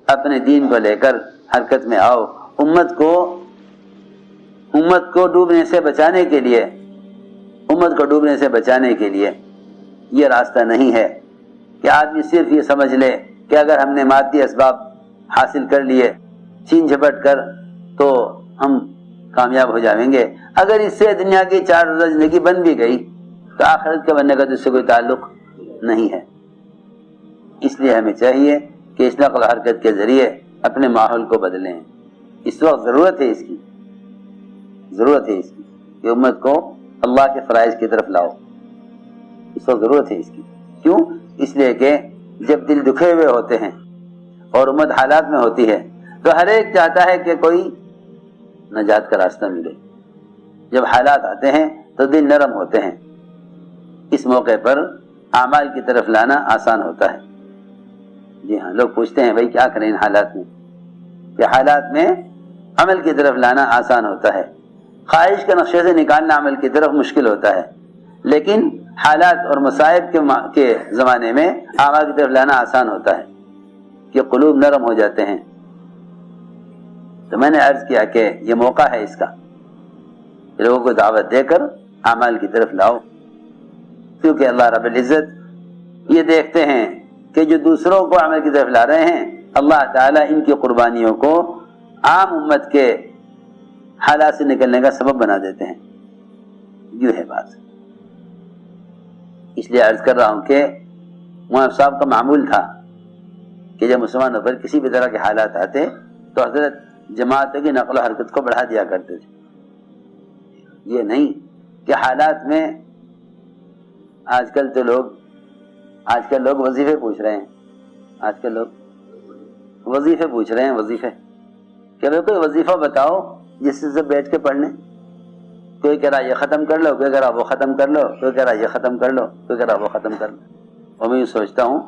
اپنے دین کو لے کر حرکت میں آؤ. امت کو ڈوبنے سے بچانے کے لیے یہ راستہ نہیں ہے کہ آدمی صرف یہ سمجھ لے کہ اگر ہم نے مادی اسباب حاصل کر لیے چھین جھپٹ کر تو ہم کامیاب ہو جائیں گے. اگر اس سے دنیا کی 4 روزہ زندگی بن بھی گئی تو آخرت کے بننے کا تو اس سے کوئی تعلق نہیں ہے. اس لیے ہمیں چاہیے کہ اس نقل حرکت کے ذریعے اپنے ماحول کو بدلیں. اس وقت ضرورت ہے اس کی کہ امت کو اللہ کے فرائض کی طرف لاؤ. اس وقت ضرورت ہے اس کی. کیوں؟ اس لیے کہ جب دل دکھے ہوئے ہوتے ہیں اور امت حالات میں ہوتی ہے تو ہر ایک چاہتا ہے کہ کوئی نجات کا راستہ ملے. جب حالات آتے ہیں تو دل نرم ہوتے ہیں. اس موقع پر اعمال کی طرف لانا آسان ہوتا ہے. جی ہاں، لوگ پوچھتے ہیں بھائی کیا کریں ان حالات میں؟ کہ حالات میں عمل کی طرف لانا آسان ہوتا ہے. خواہش کے نقشے سے نکالنا عمل کی طرف مشکل ہوتا ہے، لیکن حالات اور مصائب کے زمانے میں اعمال کی طرف لانا آسان ہوتا ہے کہ قلوب نرم ہو جاتے ہیں. تو میں نے عرض کیا کہ یہ موقع ہے اس کا، لوگوں کو دعوت دے کر اعمال کی طرف لاؤ. کیونکہ اللہ رب العزت یہ دیکھتے ہیں کہ جو دوسروں کو عمل کی طرف لا رہے ہیں، اللہ تعالیٰ ان کی قربانیوں کو عام امت کے حالات سے نکلنے کا سبب بنا دیتے ہیں. یوں ہے بات. اس لیے عرض کر رہا ہوں کہ مولانا صاحب کا معمول تھا کہ جب مسلمانوں پر کسی بھی طرح کے حالات آتے تو حضرت جماعتوں کی نقل و حرکت کو بڑھا دیا کرتے تھے. یہ نہیں کہ حالات میں آج کل لوگ وظیفے پوچھ رہے ہیں. وظیفے کہ بھائی کوئی وظیفہ بتاؤ جس سے بیٹھ کے پڑھ لیں. کوئی کہہ رہا یہ ختم کر لو، کوئی کہہ رہا وہ ختم کر لو، کوئی کہہ رہا یہ ختم کر لو، کوئی کہہ رہا وہ ختم کر لو. اور میں یہ سوچتا ہوں،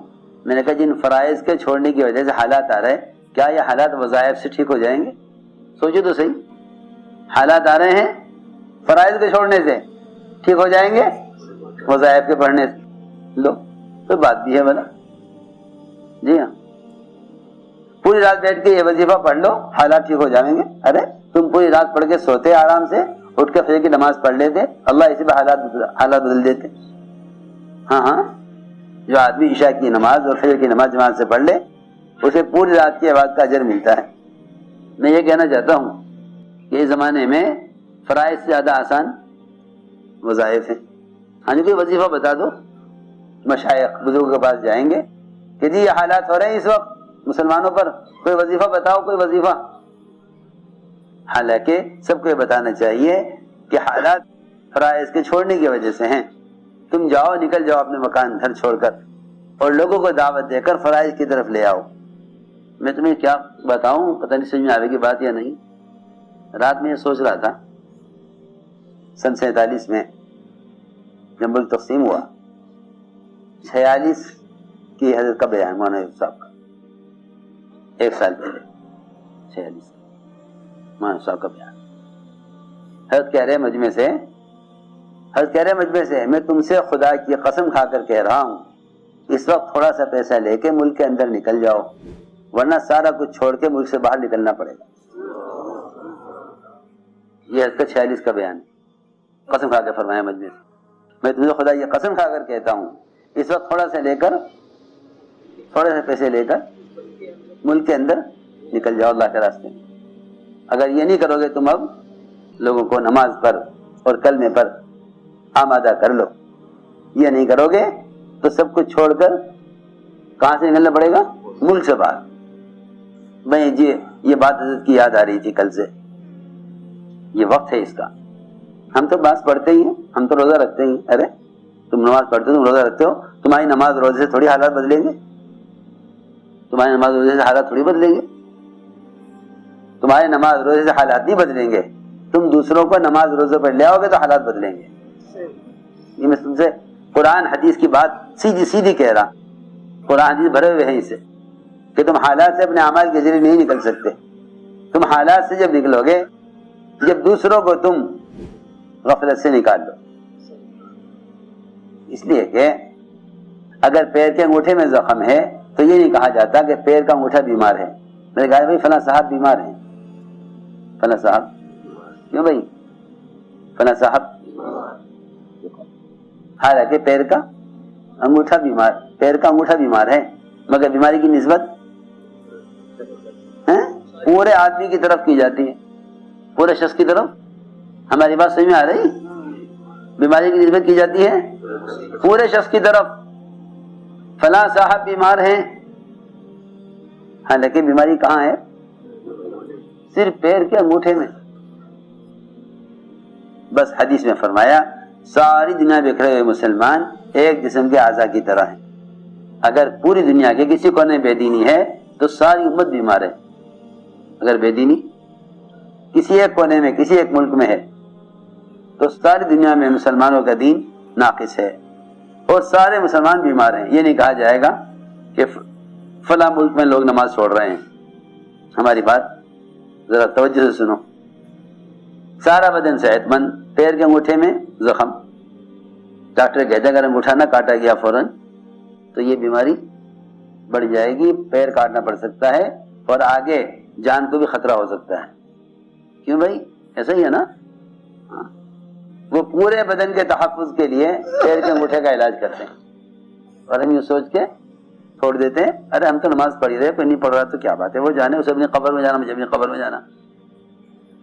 میں نے کہا جن فرائض کے چھوڑنے کی وجہ سے حالات آ رہے ہیں، کیا یہ حالات وظائف سے ٹھیک ہو جائیں گے؟ سوچو تو صحیح. حالات آ رہے ہیں فرائض کے چھوڑنے سے، ٹھیک ہو جائیں گے وظائف کے پڑھنے سے؟ لو کوئی بات بھی ہے بنا. جی ہاں، پوری رات بیٹھ کے یہ وظیفہ پڑھ لو حالات ٹھیک ہو جائیں گے. ارے تم پوری رات پڑھ کے سوتے آرام سے، اٹھ کے فجر کی نماز پڑھ لیتے، اللہ اسی پہ حالات بدل دیتے. ہاں، جو آدمی عشاء کی نماز اور فجر کی نماز جماعت سے پڑھ لے اسے پوری رات کی عبادت کا اجر ملتا ہے. میں یہ کہنا چاہتا ہوں کہ اس زمانے میں فرائض سے زیادہ آسان وظائف ہیں. ہاں جی، کوئی وظیفہ بتا دو، مشائخ بزرگوں کے پاس جائیں گے کہ جی یہ حالات ہو رہے ہیں اس وقت مسلمانوں پر، کوئی وظیفہ بتاؤ، کوئی وظیفہ. حالانکہ سب کو یہ بتانا چاہیے کہ حالات فرائض کے چھوڑنے کی وجہ سے ہیں. تم جاؤ، نکل جاؤ اپنے مکان گھر چھوڑ کر اور لوگوں کو دعوت دے کر فرائض کی طرف لے آؤ. میں تمہیں کیا بتاؤں، پتہ نہیں سمجھ میں آئے گی بات یا نہیں. رات میں یہ سوچ رہا تھا، سن 47 میں جب ملک تقسیم ہوا، 46 کی حضرت کا بیان مولانا صاحب کا، 1 سال پہلے 46 مولانا صاحب کا بیان. حضرت کہہ رہے مجمع سے میں تم سے خدا کی قسم کھا کر کہہ رہا ہوں، اس وقت تھوڑا سا پیسہ لے کے ملک کے اندر نکل جاؤ، ورنہ سارا کچھ چھوڑ کے ملک سے باہر نکلنا پڑے گا. یہ حضرت کا 46 کا بیان، قسم کھا کے فرمایا مجمع سے، میں تم سے خدا کی قسم کھا کر کہتا ہوں، اس وقت تھوڑے سے پیسے لے کر ملک کے اندر نکل جاؤ اللہ کے راستے میں. اگر یہ نہیں کرو گے تم اب لوگوں کو نماز پر اور کلمے پر آمادہ کر لو، یہ نہیں کرو گے تو سب کچھ چھوڑ کر کہاں سے نکلنا پڑے گا؟ ملک سے باہر. میں جی یہ بات حضرت کی یاد آ رہی تھی کل سے. یہ وقت ہے اس کا. ہم تو بات پڑھتے ہی ہیں، ہم تو روزہ رکھتے ہی. ارے تم نماز پڑھتے ہو، تم روزہ رکھتے ہو، تمہاری نماز روزے سے تھوڑی حالات بدلیں گے. تمہاری نماز روزے سے حالات تھوڑی بدلیں گے. تمہاری نماز روزے سے حالات نہیں بدلیں گے. تم دوسروں کو نماز روزے پر لے آؤ گے تو حالات بدلیں گے. یہ میں تم سے قرآن حدیث کی بات سیدھی کہہ رہا. قرآن حدیث بھرے ہوئے ہیں اسے کہ تم حالات سے اپنے اعمال کے ذریعے نہیں نکل سکتے. تم حالات سے جب نکلو گے، جب دوسروں کو تم غفلت سے نکال دو. اس لیے کہ اگر پیر کے انگوٹھے میں زخم ہے تو یہ نہیں کہا جاتا کہ پیر کا انگوٹھا بیمار ہے. میں نے کہا بھائی فلاں صاحب بیمار ہیں. فلاں صاحب کیوں بھائی؟ فلاں صاحب حالانکہ پیر کا انگوٹھا بیمار ہے، مگر بیماری کی نسبت پورے آدمی کی طرف کی جاتی ہے، پورے شخص کی طرف. ہماری بات سمجھ میں آ رہی؟ بیماری کی نسبت کی جاتی ہے پورے شخص کی طرف. فلاں صاحب بیمار ہیں، حالانکہ بیماری کہاں ہے؟ صرف پیر کے انگوٹھے میں. بس حدیث میں فرمایا ساری دنیا بکھرے ہوئے مسلمان ایک جسم کے اعضاء کی طرح ہیں. اگر پوری دنیا کے کسی کونے میں بے دینی ہے تو ساری امت بیمار ہے. اگر بے دینی کسی ایک کونے میں کسی ایک ملک میں ہے تو ساری دنیا میں مسلمانوں کا دین ناقص ہے اور سارے مسلمان بیمار ہیں. یہ نہیں کہا جائے گا کہ فلاں ملک میں لوگ نماز چھوڑ رہے ہیں. ہماری بات ذرا توجہ سے سنو. سارا بدن صحت مند، پیر کے انگوٹھے میں زخم، ڈاکٹر کہتے ہیں اگر انگوٹھا نہ کاٹا گیا فوراً تو یہ بیماری بڑھ جائے گی، پیر کاٹنا پڑ سکتا ہے اور آگے جان کو بھی خطرہ ہو سکتا ہے. کیوں بھائی؟ ایسا ہی ہے نا. وہ پورے بدن کے تحفظ کے لیے پیر کے انگوٹھے کا علاج کرتے ہیں اور ہم یہ سوچ کے چھوڑ دیتے ہیں ارے ہم تو نماز پڑھ رہے، کوئی نہیں پڑھ رہا تو کیا بات ہے، وہ جانے اسے اپنی قبر میں جانا، مجھے اپنی قبر میں جانا.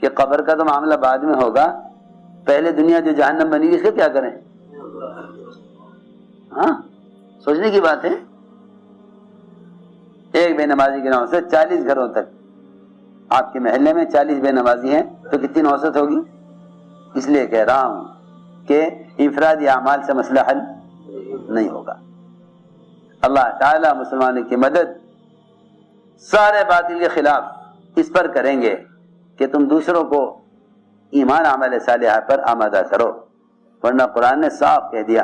کہ قبر کا تو معاملہ بعد میں ہوگا، پہلے دنیا جو جہنم بنی گی اس کا کیا کریں؟ ہاں سوچنے کی بات ہے. ایک بے نمازی کے نام سے 40 گھروں تک، آپ کے محلے میں 40 بے نمازی ہیں تو کتنی نوسط ہوگی؟ اس لیے کہہ رہا ہوں کہ انفرادی اعمال سے مسئلہ حل نہیں ہوگا. اللہ تعالی مسلمانوں کی مدد سارے باطل کے خلاف اس پر کریں گے کہ تم دوسروں کو ایمان عمل صالحہ پر آمادہ کرو. ورنہ قرآن نے صاف کہہ دیا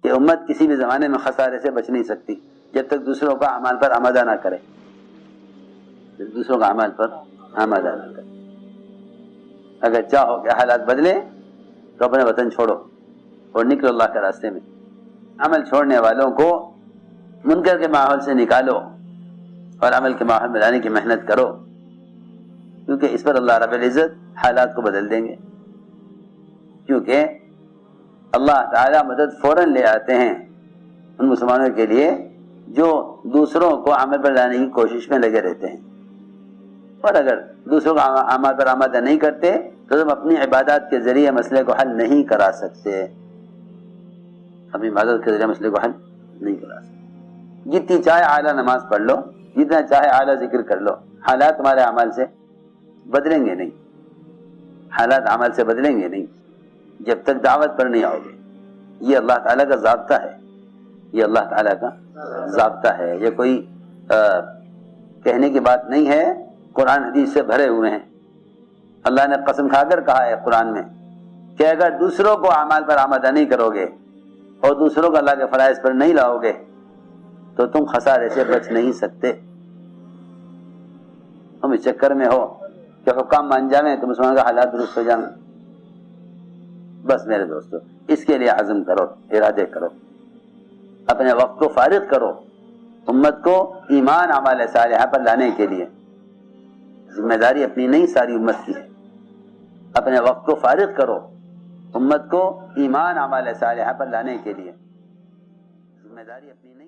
کہ امت کسی بھی زمانے میں خسارے سے بچ نہیں سکتی جب تک دوسروں کا اعمال پر آمادہ نہ کرے. دوسروں کا اعمال پر آمادہ نہ کرے. اگر چاہو کہ حالات بدلے تو اپنے وطن چھوڑو اور نکلو اللہ کے راستے میں. عمل چھوڑنے والوں کو منکر کے ماحول سے نکالو اور عمل کے ماحول میں لانے کی محنت کرو، کیونکہ اس پر اللہ رب العزت حالات کو بدل دیں گے. کیونکہ اللہ تعالی مدد فوراً لے آتے ہیں ان مسلمانوں کے لیے جو دوسروں کو عمل پر لانے کی کوشش میں لگے رہتے ہیں. اور اگر دوسروں کو عمل پر آمادہ نہیں کرتے تو تم اپنی عبادات کے ذریعے مسئلے کو حل نہیں کرا سکتے. اپنی عبادت کے ذریعے مسئلے کو حل نہیں کرا سکتے. جتنی چاہے اعلیٰ نماز پڑھ لو، جتنا چاہے اعلیٰ ذکر کر لو، حالات تمہارے اعمال سے بدلیں گے نہیں. حالات عمل سے بدلیں گے نہیں جب تک دعوت پر نہیں آؤ گے. یہ اللہ تعالیٰ کا ضابطہ ہے، یہ اللہ تعالیٰ کا ضابطہ ہے. یہ کوئی کہنے کی بات نہیں ہے، قرآن حدیث سے بھرے ہوئے ہیں. اللہ نے قسم کھا کر کہا ہے قرآن میں کہ اگر دوسروں کو اعمال پر آمادہ نہیں کرو گے اور دوسروں کو اللہ کے فرائض پر نہیں لاؤ گے تو تم خسارے سے بچ نہیں سکتے. تم اس چکر میں ہو کہ حکام مان جائیں تو مسلمان کا حالات درست ہو جائیں. بس میرے دوستو اس کے لیے عزم کرو، ارادے کرو، اپنے وقت کو فارغ کرو امت کو ایمان اعمال صالحہ پر لانے کے لیے. ذمہ داری اپنی نہیں ساری امت کی ہے. اپنے وقت کو فارغ کرو امت کو ایمان اعمال صالحہ پر لانے کے لیے. ذمہ داری اپنی نہیں